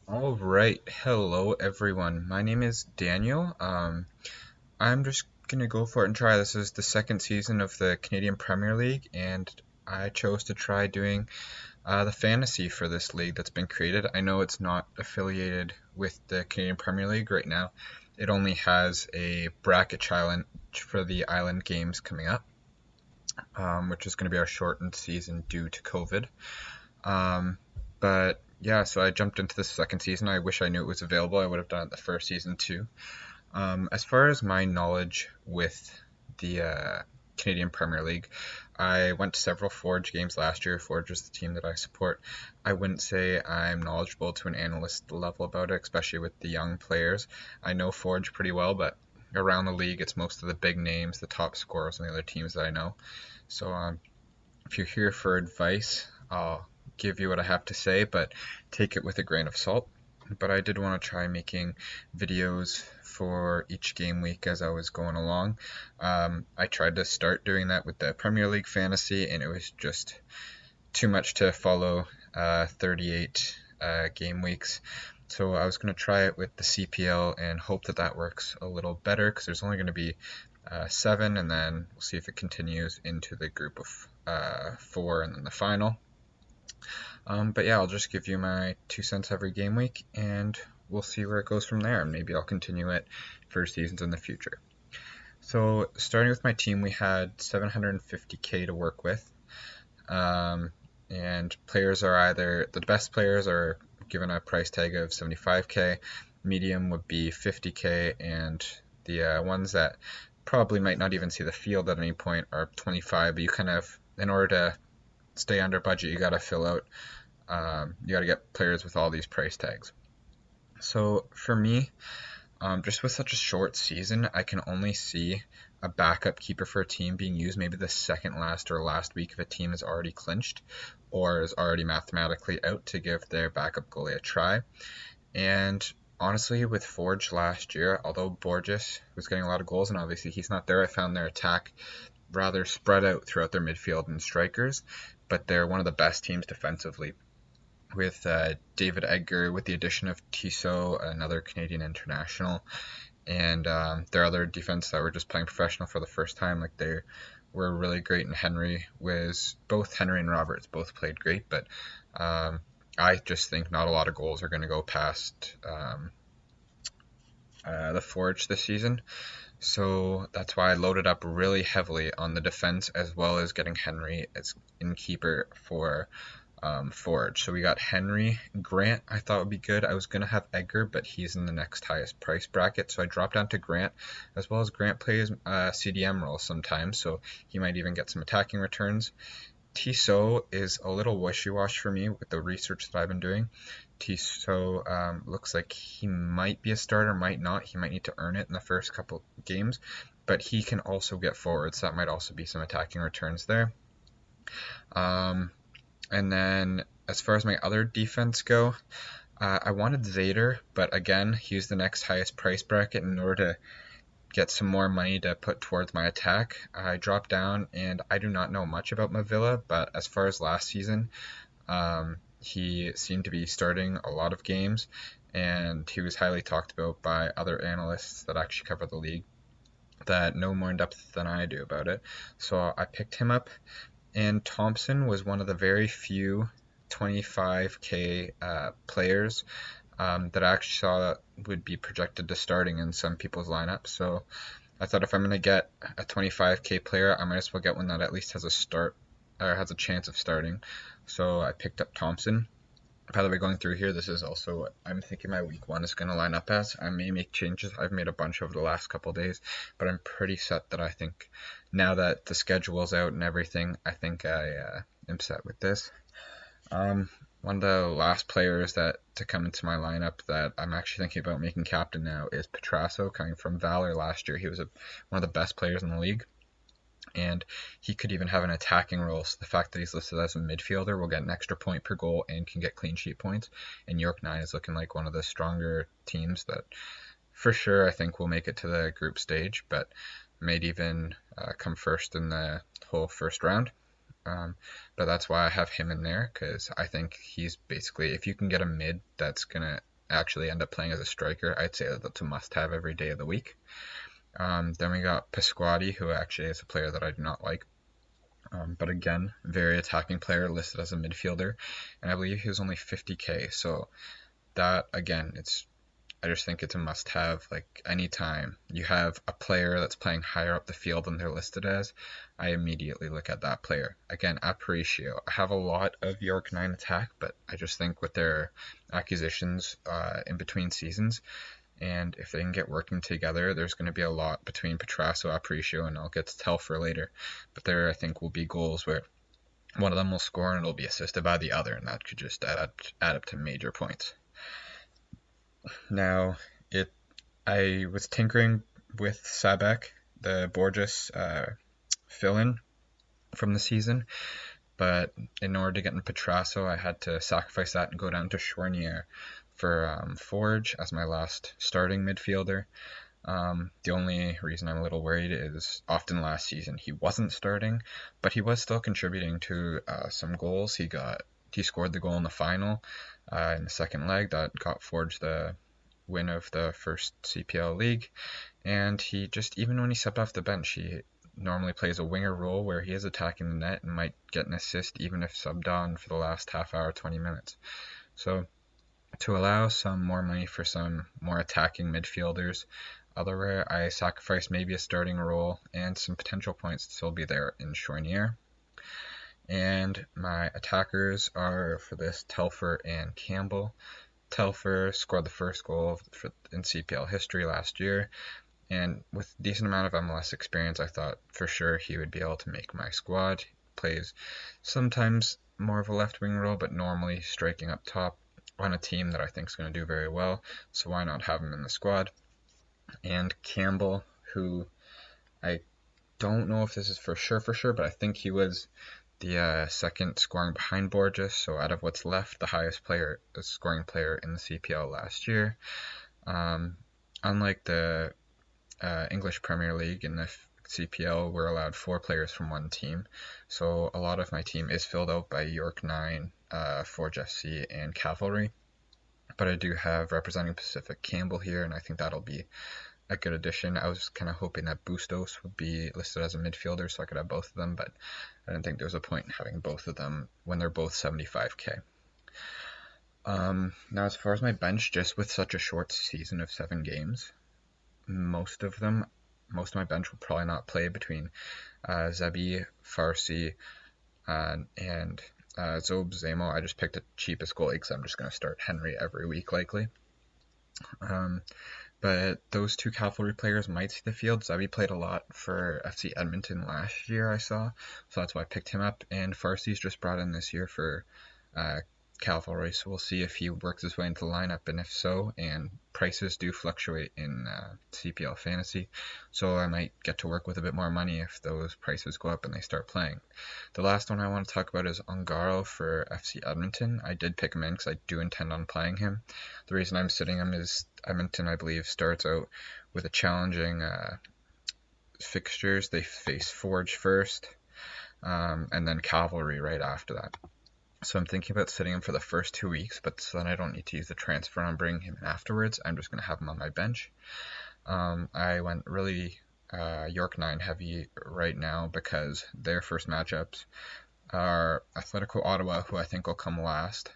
All right, hello everyone. My name is Daniel. I'm just gonna go for it and try. This is the second season of the Canadian Premier League, and I chose to try doing the fantasy for this league that's been created. I know it's not affiliated with the Canadian Premier League right now. It only has a bracket challenge for the Island Games coming up, which is going to be our shortened season due to COVID. Um, but yeah, so I jumped into the second season. I wish I knew it was available. I would have done it the first season too. As far as my knowledge with the Canadian Premier League, I went to several Forge games last year. Forge is the team that I support. I wouldn't say I'm knowledgeable to an analyst level about it, especially with the young players. I know Forge pretty well, but around the league, it's most of the big names, the top scorers, and the other teams that I know. So if you're here for advice, I'll give you what I have to say, but take it with a grain of salt. But I did want to try making videos for each game week as I was going along. I tried to start doing that with the Premier League fantasy, and it was just too much to follow 38 game weeks. So I was going to try it with the CPL and hope that that works a little better because there's only going to be seven, and then we'll see if it continues into the group of four and then the final. But yeah, I'll just give you my 2 cents every game week, and we'll see where it goes from there. Maybe I'll continue it for seasons in the future. So starting with my team, we had 750K to work with, and players are either the best players are given a price tag of 75K, medium would be 50K, and the ones that probably might not even see the field at any point are 25. But you kind of, in order to stay under budget, you got to fill out you got to get players with all these price tags. So for me, just with such a short season, I can only see a backup keeper for a team being used maybe the second last or last week if a team is already clinched or is already mathematically out to give their backup goalie a try. And honestly, with Forge last year, although Borges was getting a lot of goals and obviously he's not there, I found their attack rather spread out throughout their midfield and strikers, but they're one of the best teams defensively with David Edgar, with the addition of Tissot, another Canadian international, and their other defense that were just playing professional for the first time. Like they were really great, and Henry and Roberts both played great, but I just think not a lot of goals are going to go past the Forge this season. So that's why I loaded up really heavily on the defense as well as getting Henry as in keeper for Forge. So we got Henry. Grant I thought would be good. I was going to have Edgar, but he's in the next highest price bracket. So I dropped down to Grant, as well as Grant plays CDM role sometimes. So he might even get some attacking returns. Tissot is a little wishy-washy for me with the research that I've been doing. Tissot looks like he might be a starter, might not. He might need to earn it in the first couple games, but he can also get forwards. So that might also be some attacking returns there. And then as far as my other defense go, I wanted Zader, but again, he's the next highest price bracket. In order to get some more money to put towards my attack, I dropped down, and I do not know much about Mavilla, but as far as last season, he seemed to be starting a lot of games, and he was highly talked about by other analysts that actually cover the league that know more in depth than I do about it. So I picked him up, and Thompson was one of the very few 25K players that I actually saw would be projected to starting in some people's lineups. So I thought if I'm going to get a 25K player, I might as well get one that at least has a start or has a chance of starting. So I picked up Thompson. By the way, going through here, this is also what I'm thinking my week one is going to line up as. I may make changes. I've made a bunch over the last couple of days, but I'm pretty set that I think now that the schedule's out and everything, I think I am set with this. One of the last players that to come into my lineup that I'm actually thinking about making captain now is Petrasso, coming from Valor last year. He was one of the best players in the league, and he could even have an attacking role. So the fact that he's listed as a midfielder will get an extra point per goal and can get clean sheet points. And York 9 is looking like one of the stronger teams that for sure I think will make it to the group stage, but may even come first in the whole first round. But that's why I have him in there, because I think he's basically, if you can get a mid that's going to actually end up playing as a striker, I'd say that that's a must-have every day of the week. Then we got Pasquati, who actually is a player that I do not like. But again, very attacking player listed as a midfielder, and I believe he was only 50k. So that again, I just think it's a must-have. Like anytime you have a player that's playing higher up the field than they're listed as, I immediately look at that player. Again, Aparicio. I have a lot of York 9 attack, but I just think with their acquisitions in between seasons, and if they can get working together, there's going to be a lot between Petrasso, Aparicio, and I'll get to Telfer later. But there, I think, will be goals where one of them will score and it'll be assisted by the other, and that could just add up to major points. Now, I was tinkering with Sabek, the Borges fill-in from the season, but in order to get in Petrasso, I had to sacrifice that and go down to Chornier for Forge as my last starting midfielder. The only reason I'm a little worried is often last season he wasn't starting, but he was still contributing to some goals. He scored the goal in the final in the second leg that got Forge the win of the first CPL league, and he just, even when he stepped off the bench, he normally plays a winger role where he is attacking the net and might get an assist even if subbed on for the last half hour, 20 minutes. So to allow some more money for some more attacking midfielders, otherwise I sacrificed maybe a starting role and some potential points to still be there in Chornier. And my attackers are for this Telfer and Campbell. Telfer scored the first goal in CPL history last year, and with a decent amount of MLS experience, I thought for sure he would be able to make my squad. He plays sometimes more of a left wing role, but normally striking up top on a team that I think is going to do very well, so why not have him in the squad? And Campbell, who I don't know if this is for sure, but I think he was the second scoring behind Borges, so out of what's left, the highest scoring player in the CPL last year. Unlike the English Premier League, in the CPL, we're allowed 4 players from one team, so a lot of my team is filled out by York 9, Forge FC, and Cavalry. But I do have representing Pacific Campbell here, and I think that'll be a good addition. I was kind of hoping that Bustos would be listed as a midfielder so I could have both of them, but I didn't think there was a point in having both of them when they're both 75k. Now, as far as my bench, just with such a short season of 7 games, most of my bench will probably not play between Zebi, Farsi, and Zob Zamo. I just picked the cheapest goalie because I'm just going to start Henry every week likely. But those 2 Cavalry players might see the field. Zebi played a lot for FC Edmonton last year, I saw, so that's why I picked him up. And Farsi's just brought in this year for Cavalry, so we'll see if he works his way into the lineup, and if so, and prices do fluctuate in CPL Fantasy, so I might get to work with a bit more money if those prices go up and they start playing. The last one I want to talk about is Ongaro for FC Edmonton. I did pick him in because I do intend on playing him. The reason I'm sitting him is Edmonton, I believe, starts out with a challenging fixtures. They face Forge first, and then Cavalry right after that. So I'm thinking about sitting him for the first 2 weeks, but so then I don't need to use the transfer and bring him in afterwards. I'm just going to have him on my bench. I went really York 9 heavy right now because their first matchups are Atletico Ottawa, who I think will come last.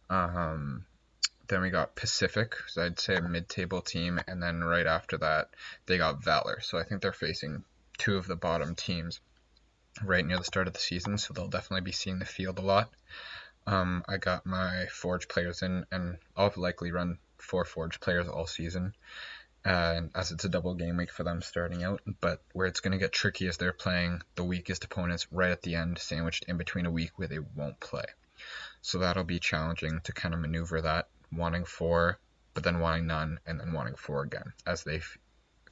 Then we got Pacific, so I'd say a mid-table team, and then right after that they got Valor. So I think they're facing 2 of the bottom teams right near the start of the season, so they'll definitely be seeing the field a lot. I got my Forge players in, and I'll likely run 4 Forge players all season, as it's a double game week for them starting out, but where it's going to get tricky is they're playing the weakest opponents right at the end, sandwiched in between a week where they won't play. So that'll be challenging to kind of maneuver that, wanting 4, but then wanting none, and then wanting 4 again, as they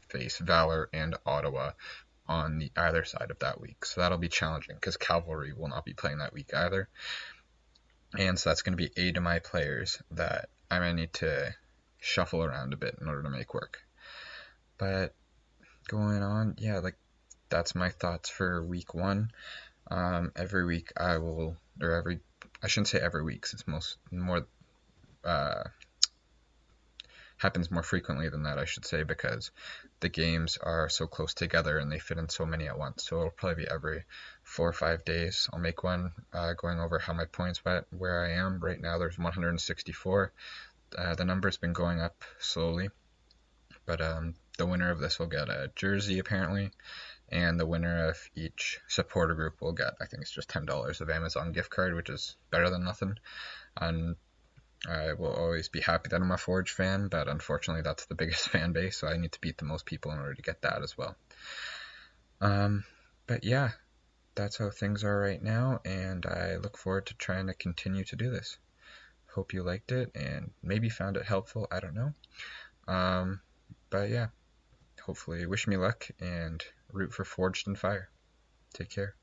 face Valor and Ottawa on the either side of that week. So that'll be challenging because Cavalry will not be playing that week either. And so that's going to be 8 of my players that I might need to shuffle around a bit in order to make work. But going on, yeah, like that's my thoughts for week 1. Every week I shouldn't say every week, 'cause it's more happens more frequently than that, I should say, because the games are so close together and they fit in so many at once. So it'll probably be every 4 or 5 days I'll make one, going over how my points went, where I am. Right now there's 164. The number's been going up slowly, but the winner of this will get a jersey apparently, and the winner of each supporter group will get, I think it's just $10 of Amazon gift card, which is better than nothing. And I will always be happy that I'm a Forge fan, but unfortunately that's the biggest fan base, so I need to beat the most people in order to get that as well. But yeah, that's how things are right now, and I look forward to trying to continue to do this. Hope you liked it and maybe found it helpful. I don't know. But yeah, hopefully wish me luck and root for Forged in Fire. Take care.